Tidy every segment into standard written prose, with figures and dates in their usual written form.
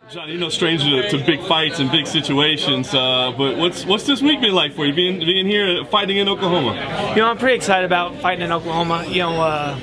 John, you're no stranger to big fights and big situations, but what's this week been like for you, being here fighting in Oklahoma? You know, I'm pretty excited about fighting in Oklahoma. You know,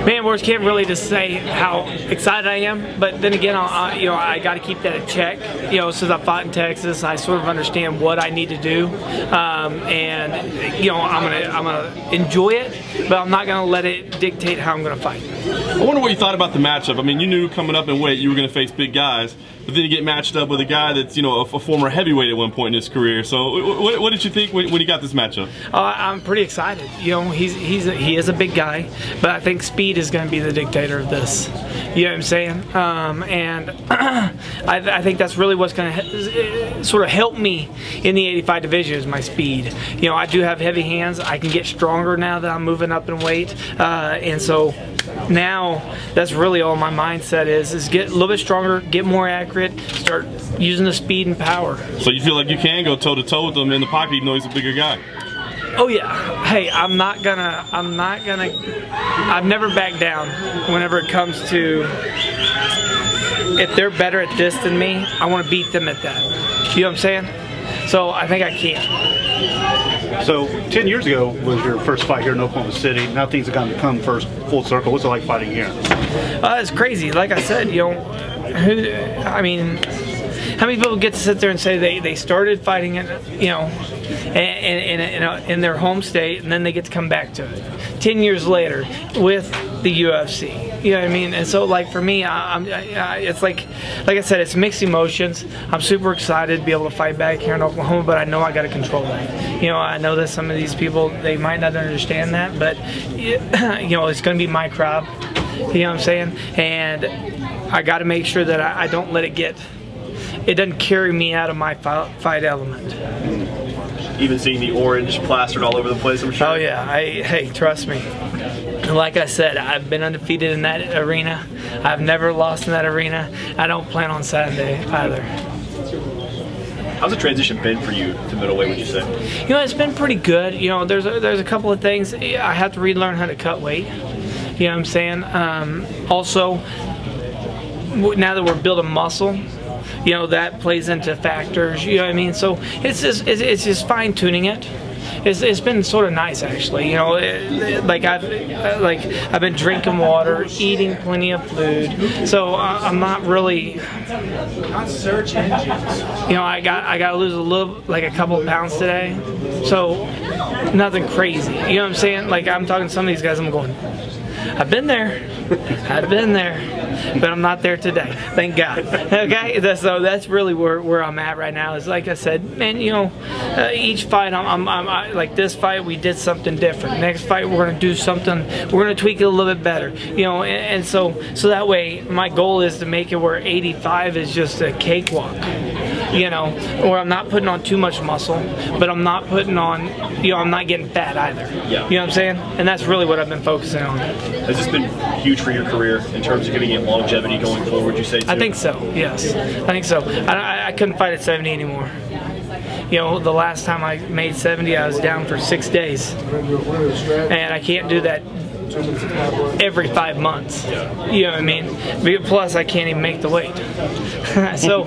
man, words can't really just say how excited I am, but then again, you know, I got to keep that in check. You know, since I fought in Texas, I sort of understand what I need to do, and you know, I'm gonna enjoy it, but I'm not gonna let it dictate how I'm gonna fight. I wonder what you thought about the matchup. I mean, you knew coming up in weight you were going to face big guys, but then you get matched up with a guy that's, you know, a former heavyweight at one point in his career. So what did you think when you got this matchup? I'm pretty excited. You know, he is a big guy, but I think speed is going to be the dictator of this. You know what I'm saying? And I think that's really what's going to sort of help me in the 85 division is my speed. You know, I do have heavy hands. I can get stronger now that I'm moving up in weight, and so now that's really all my mindset is get a little bit stronger, get more accurate, start using the speed and power. So you feel like you can go toe to toe with him in the pocket even though he's a bigger guy? Oh yeah. Hey, I've never backed down whenever it comes to, if they're better at this than me, I want to beat them at that. You know what I'm saying? So I think I can. So 10 years ago was your first fight here in Oklahoma City. Now things have come full circle. What's it like fighting here? It's crazy. Like I said, you know, I mean, how many people get to sit there and say they started fighting in, you know, in their home state, and then they get to come back to it 10 years later with the UFC. You know what I mean? And so, like, for me, it's like I said, it's mixed emotions. I'm super excited to be able to fight back here in Oklahoma, but I know I got to control that. You know, I know that some of these people, they might not understand that, but you know, it's going to be my crowd. You know what I'm saying? And I got to make sure that I don't let it doesn't carry me out of my fight element. Even seeing the orange plastered all over the place, I'm sure. Oh yeah, hey, trust me. Like I said, I've been undefeated in that arena. I've never lost in that arena. I don't plan on Saturday either. How's the transition been for you to middleweight, would you say? You know, it's been pretty good. You know, there's a couple of things. I have to relearn how to cut weight. You know what I'm saying? Also, now that we're building muscle, you know, that plays into factors. You know what I mean? So it's just fine tuning it. It's been sort of nice, actually. You know, like I've been drinking water, eating plenty of food, so I'm not really. Not search engines. You know, I got to lose a couple of pounds today, so nothing crazy. You know what I'm saying? Like, I'm talking to some of these guys, I'm going, I've been there. I've been there, but I'm not there today. Thank God. Okay, so that's really where I'm at right now. Is like I said, man. You know, each fight, I like this fight, we did something different. Next fight, we're gonna do something. We're gonna tweak it a little bit better. You know, and so that way, my goal is to make it where 85 is just a cakewalk. You know, or I'm not putting on too much muscle, but I'm not putting on, you know, I'm not getting fat either. Yeah. You know what I'm saying? And that's really what I've been focusing on. Has this been huge for your career in terms of giving it longevity going forward, would you say, too? I think so, yes. I think so. I couldn't fight at 70 anymore. You know, the last time I made 70, I was down for 6 days. And I can't do that every 5 months. You know what I mean? Plus, I can't even make the weight. so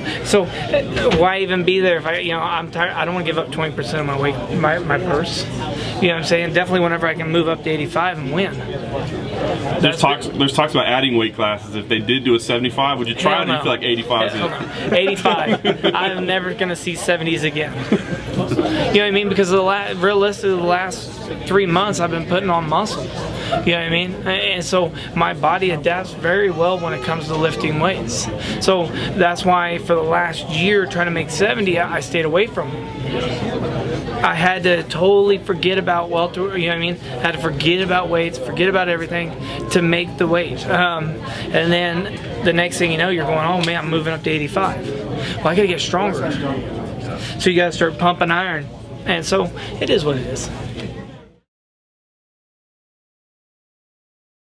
why even be there if I'm tired? I don't want to give up 20% of my weight, my purse. You know what I'm saying? Definitely whenever I can move up to 85 and win. There's talks about adding weight classes. If they did do a 75, would you try it, or do you feel like 85 is it? 85. I'm never going to see 70s again. You know what I mean? Because realistically, the last 3 months I've been putting on muscle. You know what I mean? And so my body adapts very well when it comes to lifting weights. So that's why for the last year trying to make 70, I stayed away from them. I had to totally forget about welter, you know what I mean? I had to forget about weights, forget about everything to make the weight. And then the next thing you know, you're going, oh man, I'm moving up to 85. Well, I gotta get stronger. So you gotta start pumping iron. And so it is what it is.